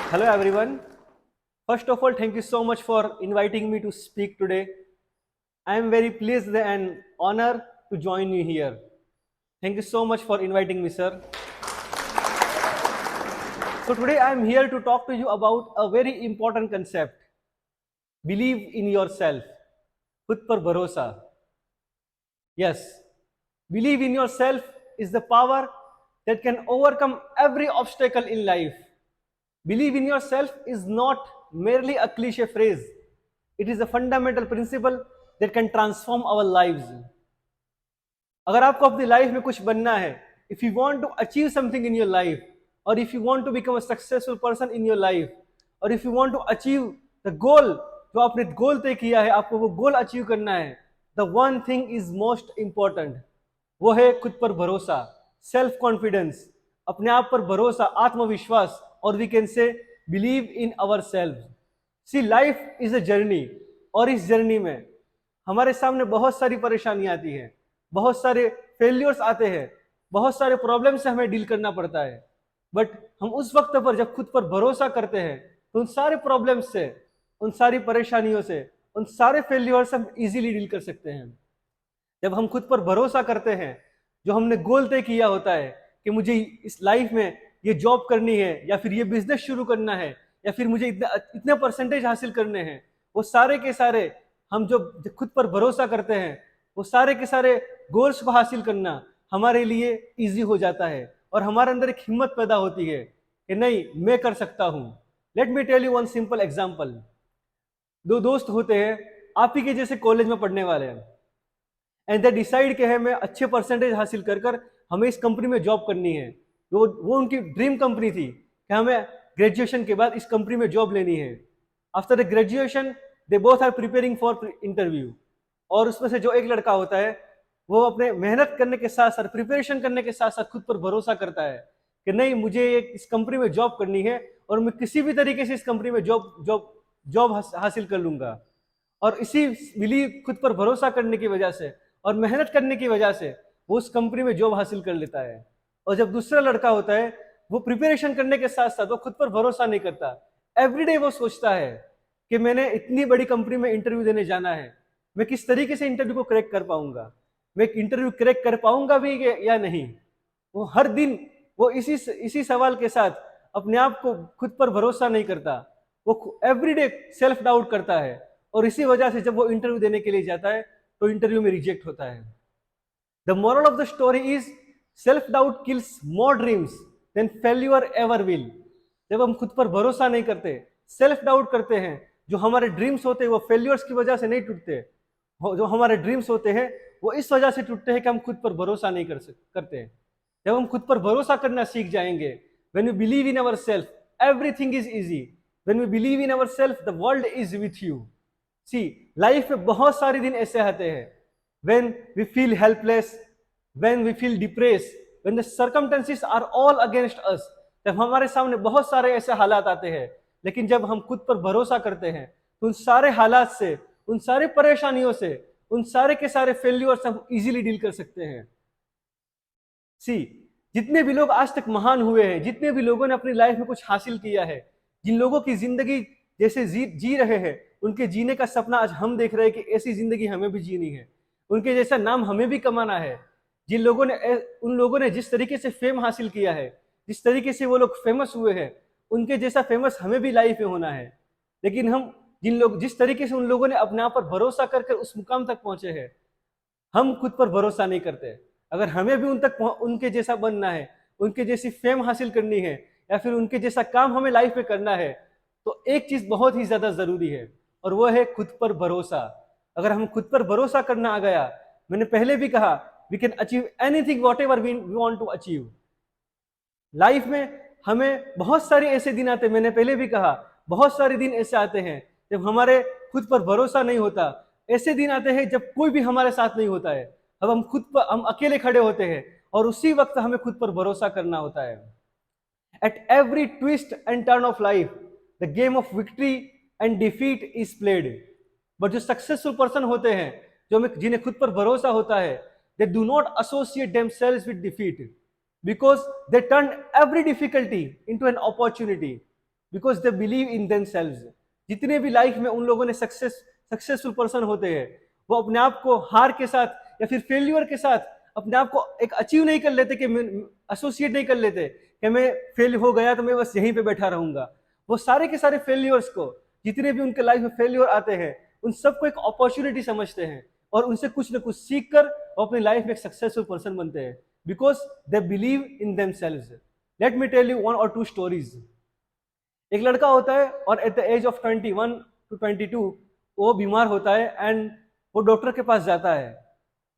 Hello, everyone. First of all, thank you so much for inviting me to speak today. I am very pleased and honored to join you here. Thank you so much for inviting me, sir. So, today I am here to talk to you about a very important concept. Believe in yourself. खुद पर भरोसा. Yes, believe in yourself is the power that can overcome every obstacle in life. Believe in yourself is not merely a cliche phrase, it is a fundamental principle that can transform our lives. अगर आपको अपनी life में कुछ बनना है, if you want to achieve something in your life, or if you want to become a successful person in your life, or if you want to achieve the goal, जो आपने गोल तय किया है, आपको वो गोल अचीव करना है, the one thing is most important, वो है खुद पर भरोसा, सेल्फ कॉन्फिडेंस, अपने आप पर भरोसा, आत्मविश्वास, और we can say believe in our self. See life is a journey, और इस जर्नी में हमारे सामने बहुत सारी परेशानियां आती हैं, बहुत सारे फेल्योर्स आते हैं, बहुत सारे प्रॉब्लम से हमें डील करना पड़ता है. बट हम उस वक्त पर जब खुद पर भरोसा करते हैं तो उन सारे प्रॉब्लम्स से, उन सारी परेशानियों से, उन सारे फेल्योर से हम इजीली डील कर सकते हैं. जब हम खुद पर भरोसा करते हैं, जो हमने गोल तय किया होता है कि मुझे इस लाइफ में ये जॉब करनी है, या फिर ये बिजनेस शुरू करना है, या फिर मुझे इतने परसेंटेज हासिल करने हैं, वो सारे के सारे हम जो खुद पर भरोसा करते हैं, वो सारे के सारे गोल्स को हासिल करना हमारे लिए इजी हो जाता है, और हमारे अंदर एक हिम्मत पैदा होती है कि नहीं, मैं कर सकता हूं. Let me tell you one simple example. दो दोस्त होते हैं, आप ही के जैसे कॉलेज में पढ़ने वाले हैं, एंड दे डिसाइड कि हमें अच्छे परसेंटेज हासिल कर कर हमें इस कंपनी में जॉब करनी है. वो उनकी ड्रीम कंपनी थी कि हमें ग्रेजुएशन के बाद इस कंपनी में जॉब लेनी है. After the graduation they both are preparing for interview, और उसमें से जो एक लड़का होता है वो अपने मेहनत करने के साथ साथ, प्रिपरेशन करने के साथ साथ खुद पर भरोसा करता है कि नहीं, मुझे इस कंपनी में जॉब करनी है और मैं किसी भी तरीके से इस कंपनी में जॉब हासिल कर लूंगा. और इसी बिलीव, खुद पर भरोसा करने की वजह से और मेहनत करने की वजह से वो उस कंपनी में जॉब हासिल कर लेता है. और जब दूसरा लड़का होता है, वो प्रिपरेशन करने के साथ साथ वो खुद पर भरोसा नहीं करता. एवरीडे वो सोचता है कि मैंने इतनी बड़ी कंपनी में इंटरव्यू देने जाना है, मैं किस तरीके से इंटरव्यू को क्रैक कर पाऊंगा, मैं इंटरव्यू क्रैक कर पाऊंगा भी या नहीं. वो हर दिन वो इसी सवाल के साथ अपने आप को खुद पर भरोसा नहीं करता, वो एवरीडे सेल्फ डाउट करता है, और इसी वजह से जब वो इंटरव्यू देने के लिए जाता है तो इंटरव्यू में रिजेक्ट होता है. The moral of the story is self doubt kills more dreams than failure ever will. जब हम खुद पर भरोसा नहीं करते, सेल्फ डाउट करते हैं, जो हमारे ड्रीम्स होते हैं वो फेल्यूर्स की वजह से नहीं टूटते. जो हमारे ड्रीम्स होते हैं वो इस वजह से टूटते हैं कि हम खुद पर भरोसा नहीं करते हैं. जब हम खुद पर भरोसा करना सीख जाएंगे, when we believe in our self, everything is easy. When we believe in our self, the world is with you. See life में बहुत सारे दिन ऐसे आते हैं when we feel helpless, when we feel depressed, when the circumstances are all against us. जब हमारे सामने बहुत सारे ऐसे हालात आते हैं, लेकिन जब हम खुद पर भरोसा करते हैं तो उन सारे हालात से, उन सारे परेशानियों से, उन सारे के सारे फेल्यूर से हम इजीली डील कर सकते हैं. सी जितने भी लोग आज तक महान हुए हैं, जितने भी लोगों ने अपनी लाइफ में कुछ हासिल किया है, जिन लोगों की जिंदगी जैसे जी रहे हैं, उनके जीने का सपना आज हम देख रहे हैं कि ऐसी जिंदगी हमें भी जीनी है, उनके जैसा नाम हमें भी कमाना है. जिन लोगों ने, उन लोगों ने जिस तरीके से फेम हासिल किया है, जिस तरीके से वो लोग फेमस हुए हैं, उनके जैसा फेमस हमें भी लाइफ में होना है. लेकिन हम जिस तरीके से उन लोगों ने अपने आप पर भरोसा करके उस मुकाम तक पहुंचे हैं, हम खुद पर भरोसा नहीं करते. अगर हमें भी उनके जैसा बनना है, उनके जैसी फेम हासिल करनी है, या फिर उनके जैसा काम हमें लाइफ में करना है, तो एक चीज बहुत ही ज्यादा जरूरी है, और वो है खुद पर भरोसा. अगर हम खुद पर भरोसा करना आ गया, मैंने पहले भी कहा, we can achieve anything what ever we want to achieve. Life में हमें बहुत सारे ऐसे दिन आते हैं, मैंने पहले भी कहा, बहुत सारे दिन ऐसे आते हैं जब हमारे खुद पर भरोसा नहीं होता. ऐसे दिन आते हैं जब कोई भी हमारे साथ नहीं होता है, अब हम अकेले खड़े होते हैं, और उसी वक्त हमें खुद पर भरोसा करना होता है. At every twist and turn off life the game of victory and defeat is played. But जो सक्सेसफुल पर्सन होते हैं, जिन्हें खुद पर भरोसा होता है, they do not associate themselves with defeat, because they turn every difficulty into an opportunity, because they believe in themselves. जितने भी लाइफ में उन लोगों ने सक्सेसफुल पर्सन होते हैं, वो अपने आप को हार के साथ या फिर फेल्यूर के साथ अपने आप को एक अचीव नहीं कर लेते, कि एसोसिएट नहीं कर लेते कि मैं फेल हो गया तो मैं बस यहीं पे बैठा रहूंगा। वो सारे के सारे फेल्यूर्स को, जितने भी उनके लाइफ में फेल्यूर आते हैं, उन सबको एक अपॉर्चुनिटी समझते हैं और उनसे कुछ ना कुछ सीख कर वो अपनी लाइफ में एक सक्सेसफुल पर्सन बनते हैं, because they believe in themselves. Let me tell you 1 or 2 stories. एक लड़का होता है और at the age of 21 to 22 वो बीमार होता है एंड वो डॉक्टर के पास जाता है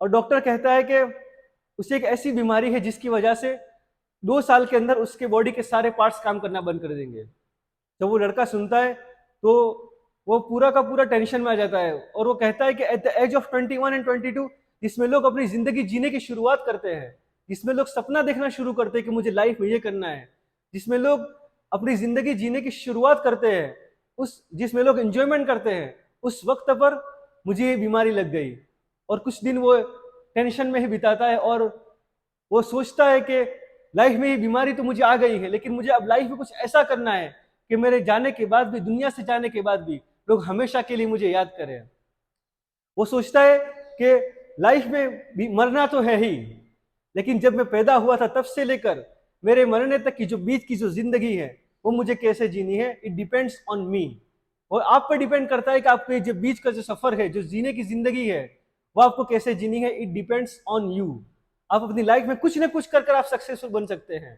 और डॉक्टर कहता है कि उसे एक ऐसी बीमारी है जिसकी वजह से 2 साल के अंदर उसके बॉडी के सारे पार्ट्स काम करना बंद कर देंगे। जब वो लड़का सुनता है तो वो पूरा का पूरा टेंशन में आ जाता है और वो कहता है कि at the age of 21 and 22, जिसमें लोग अपनी जिंदगी जीने की शुरुआत करते हैं, जिसमें लोग सपना देखना शुरू करते हैं कि मुझे लाइफ में ये करना है, जिसमें लोग अपनी जिंदगी जीने की शुरुआत करते हैं, जिसमें लोग एंजॉयमेंट करते हैं, उस वक्त पर मुझे ये बीमारी लग गई। और कुछ दिन वो टेंशन में ही बिताता है और वो सोचता है कि लाइफ में ये बीमारी तो मुझे आ गई है, लेकिन मुझे अब लाइफ में कुछ ऐसा करना है कि मेरे जाने के बाद भी, दुनिया से जाने के बाद भी लोग हमेशा के लिए मुझे याद करें। वो सोचता है कि लाइफ में भी मरना तो है ही, लेकिन जब मैं पैदा हुआ था तब से लेकर मेरे मरने तक की जो बीच की जो जिंदगी है वो मुझे कैसे जीनी है, इट डिपेंड्स ऑन मी। और आप पर डिपेंड करता है कि आपको ये जो बीच का जो सफर है, जो जीने की जिंदगी है, वो आपको कैसे जीनी है। It depends on you. आप अपनी लाइफ में कुछ ना कुछ कर आप सक्सेसफुल बन सकते हैं।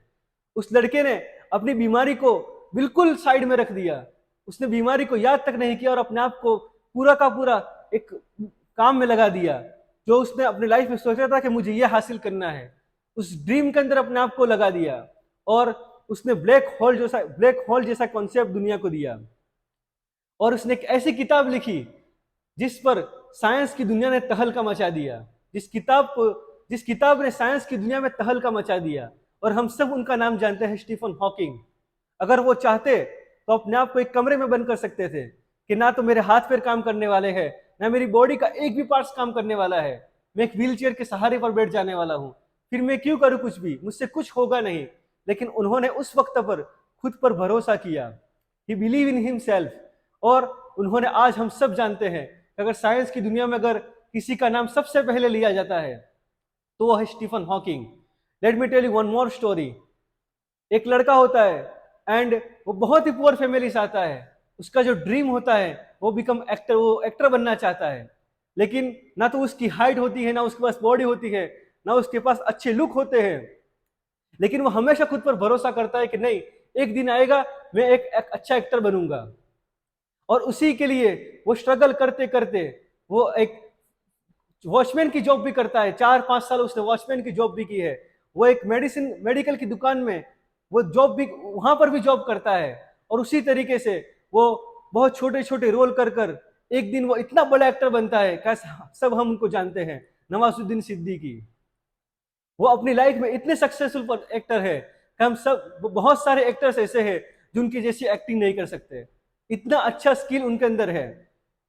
उस लड़के ने अपनी बीमारी को बिल्कुल साइड में रख दिया, उसने बीमारी को याद तक नहीं किया और अपने आप को पूरा का पूरा एक काम में लगा दिया जो उसने अपनी लाइफ में सोचा था कि मुझे ये हासिल करना है। उस ड्रीम के अंदर अपने आप को लगा दिया और उसने ब्लैक होल जैसा कॉन्सेप्ट दुनिया को दिया। और उसने एक ऐसी किताब लिखी जिस पर साइंस की दुनिया ने तहलका मचा दिया, जिस किताब ने साइंस की दुनिया में तहलका मचा दिया। और हम सब उनका नाम जानते हैं, स्टीफन हॉकिंग। अगर वो चाहते तो अपने आप को एक कमरे में बंद कर सकते थे कि ना तो मेरे हाथ पैर काम करने वाले हैं, ना मेरी बॉडी का एक भी पार्ट्स काम करने वाला है, मैं एक व्हीलचेयर के सहारे पर बैठ जाने वाला हूं, फिर मैं क्यों करूं कुछ भी, मुझसे कुछ होगा नहीं। लेकिन उन्होंने उस वक्त पर खुद पर भरोसा किया, ही बिलीव इन हिमसेल्फ। और उन्होंने, आज हम सब जानते हैं कि अगर साइंस की दुनिया में अगर किसी का नाम सबसे पहले लिया जाता है तो वह है Stephen Hawking. Let me tell you one more story. एक लड़का होता है एंड वो बहुत ही पुअर फैमिली से आता है। उसका जो ड्रीम होता है वो बिकम एक्टर, वो एक्टर बनना चाहता है, लेकिन ना तो उसकी हाइट होती है, ना उसके पास बॉडी होती है, ना उसके पास अच्छे लुक होते हैं। लेकिन वो हमेशा खुद पर भरोसा करता है कि नहीं, एक दिन आएगा मैं एक अच्छा एक्टर बनूंगा। और उसी के लिए वो स्ट्रगल करते करते वो एक वॉचमैन की जॉब भी करता है। 4-5 साल उसने वॉचमैन की जॉब भी की है। वो एक मेडिकल की दुकान में वो जॉब भी, वहां पर भी जॉब करता है। और उसी तरीके से वो बहुत छोटे छोटे रोल कर कर एक दिन वो इतना बड़ा एक्टर बनता है, सब हम उनको जानते हैं, नवाजुद्दीन सिद्दीकी। वो अपनी लाइफ में इतने सक्सेसफुल एक्टर है कि हम सब, बहुत सारे एक्टर्स ऐसे हैं जो उनकी जैसी एक्टिंग नहीं कर सकते, इतना अच्छा स्किल उनके अंदर है।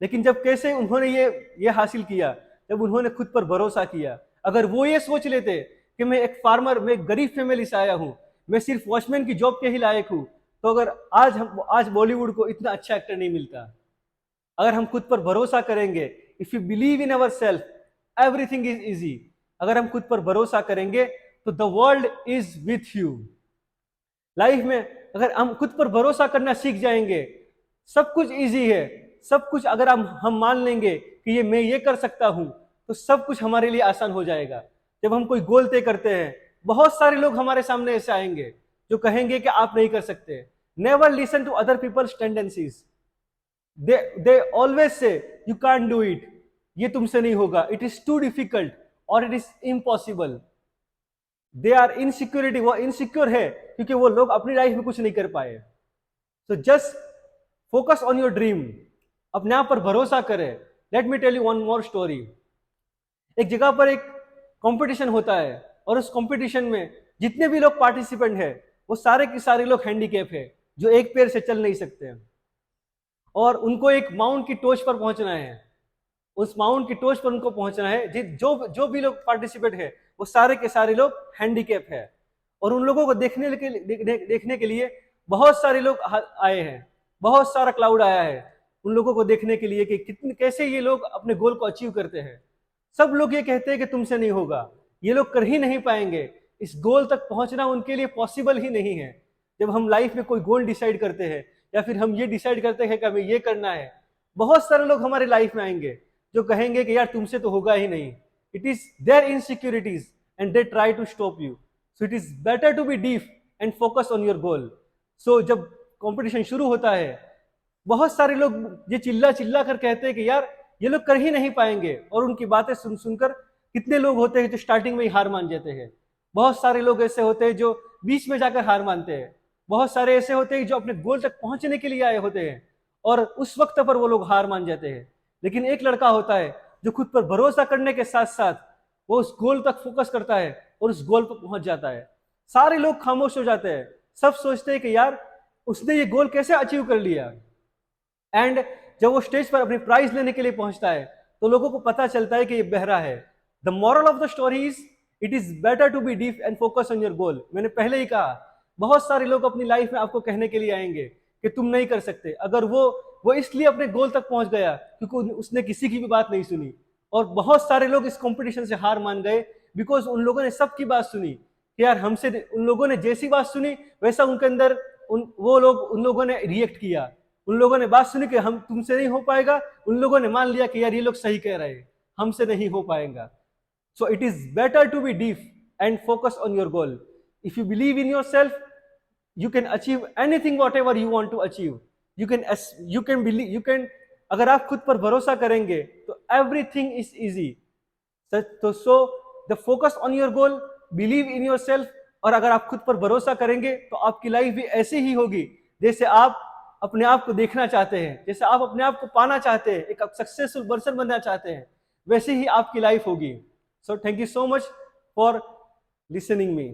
लेकिन जब कैसे उन्होंने ये हासिल किया, जब उन्होंने खुद पर भरोसा किया। अगर वो ये सोच लेते कि मैं एक फार्मर, मैं एक गरीब फैमिली से आया हूं, मैं सिर्फ वॉचमैन की जॉब के ही लायक हूं, तो अगर आज बॉलीवुड को इतना अच्छा एक्टर नहीं मिलता। अगर हम खुद पर भरोसा करेंगे, if you believe in our self everything is easy. अगर हम खुद पर भरोसा करेंगे तो the world is with you. Life में अगर हम खुद पर भरोसा करना सीख जाएंगे, सब कुछ इजी है। सब कुछ अगर हम मान लेंगे कि मैं ये कर सकता हूं, तो सब कुछ हमारे लिए आसान हो जाएगा। जब हम कोई गोल तय करते हैं, बहुत सारे लोग हमारे सामने ऐसे आएंगे जो कहेंगे कि आप नहीं कर सकते। Never listen to other peoples tendencies. They always say you can't do it, ये तुमसे नहीं होगा, इट इज टू डिफिकल्ट और it is impossible. They are insecurity, वो इनसिक्योर है क्योंकि वो लोग अपनी लाइफ में कुछ नहीं कर पाए। तो just focus on your dream, अपने आप पर भरोसा करें। Let me tell you one more story. एक जगह पर एक कंपटीशन होता है और उस कंपटीशन में जितने भी लोग पार्टिसिपेंट हैं वो सारे के सारे लोग हैंडीकैप है, जो एक पैर से चल नहीं सकते हैं। और उनको एक माउंट की टॉच पर पहुंचना है। उस माउंट की टॉच पर उनको पहुंचना है। जो भी लोग पार्टिसिपेट है वो सारे के सारे लोग हैंडीकैप है। और उन लोगों को देखने के लिए बहुत सारे लोग आए हैं, बहुत सारा क्लाउड आया है उन लोगों को देखने के लिए कि कितने कैसे ये लोग अपने गोल को अचीव करते हैं। सब लोग ये कहते हैं कि तुमसे नहीं होगा, ये लोग कर ही नहीं पाएंगे, इस गोल तक पहुंचना उनके लिए पॉसिबल ही नहीं है। जब हम लाइफ में कोई गोल डिसाइड करते हैं या फिर हम ये डिसाइड करते हैं कि हमें ये करना है, बहुत सारे लोग हमारे लाइफ में आएंगे जो कहेंगे कि यार तुमसे तो होगा ही नहीं। It is there insecurities and they try to stop you. So it is better to be deep and focus on your goal. सो जब कंपटीशन शुरू होता है, बहुत सारे लोग ये चिल्ला चिल्ला कर कहते हैं कि यार ये लोग कर ही नहीं पाएंगे, और उनकी बातें सुन सुनकर कितने लोग होते हैं जो स्टार्टिंग में ही हार मान जाते हैं। बहुत सारे लोग ऐसे होते हैं जो बीच में जाकर हार मानते हैं। बहुत सारे ऐसे होते हैं जो अपने गोल तक पहुंचने के लिए आए होते हैं और उस वक्त पर वो लोग हार मान जाते हैं। लेकिन एक लड़का होता है जो खुद पर भरोसा करने के साथ साथ वो उस गोल तक फोकस करता है और उस गोल पर पहुंच जाता है। सारे लोग खामोश हो जाते हैं, सब सोचते हैं कि यार उसने ये गोल कैसे अचीव कर लिया। एंड जब वो स्टेज पर अपनी प्राइज लेने के लिए पहुंचता है तो लोगों को पता चलता है कि ये बहरा है। The moral of the story is it is better to be deep and focus on your goal. मैंने पहले ही कहा, बहुत सारे लोग अपनी लाइफ में आपको कहने के लिए आएंगे कि तुम नहीं कर सकते। अगर वो इसलिए अपने गोल तक पहुंच गया क्योंकि उसने किसी की भी बात नहीं सुनी, और बहुत सारे लोग इस कंपटीशन से हार मान गए बिकॉज उन लोगों ने सबकी बात सुनी कि यार हमसे, उन लोगों ने जैसी बात सुनी वैसा उनके अंदर उन लोगों ने रिएक्ट किया। उन लोगों ने बात सुनी कि हम तुमसे नहीं हो पाएगा, उन लोगों ने मान लिया कि यार ये लोग सही कह रहे हैं, हमसे नहीं हो पाएगा। So it is better to be deep and focus on your goal. If you believe in your self, you can achieve anything whatever you want to achieve. You can believe, you can, अगर आप खुद पर भरोसा करेंगे तो everything is easy. So the focus on your goal, believe in yourself, और अगर आप खुद पर भरोसा करेंगे तो आपकी लाइफ भी ऐसी ही होगी जैसे आप अपने आप को देखना चाहते हैं, जैसे आप अपने आप को पाना चाहते हैं, एक सक्सेसफुल पर्सन बनना चाहते हैं, वैसे ही आपकी लाइफ होगी। So thank you so much for listening me.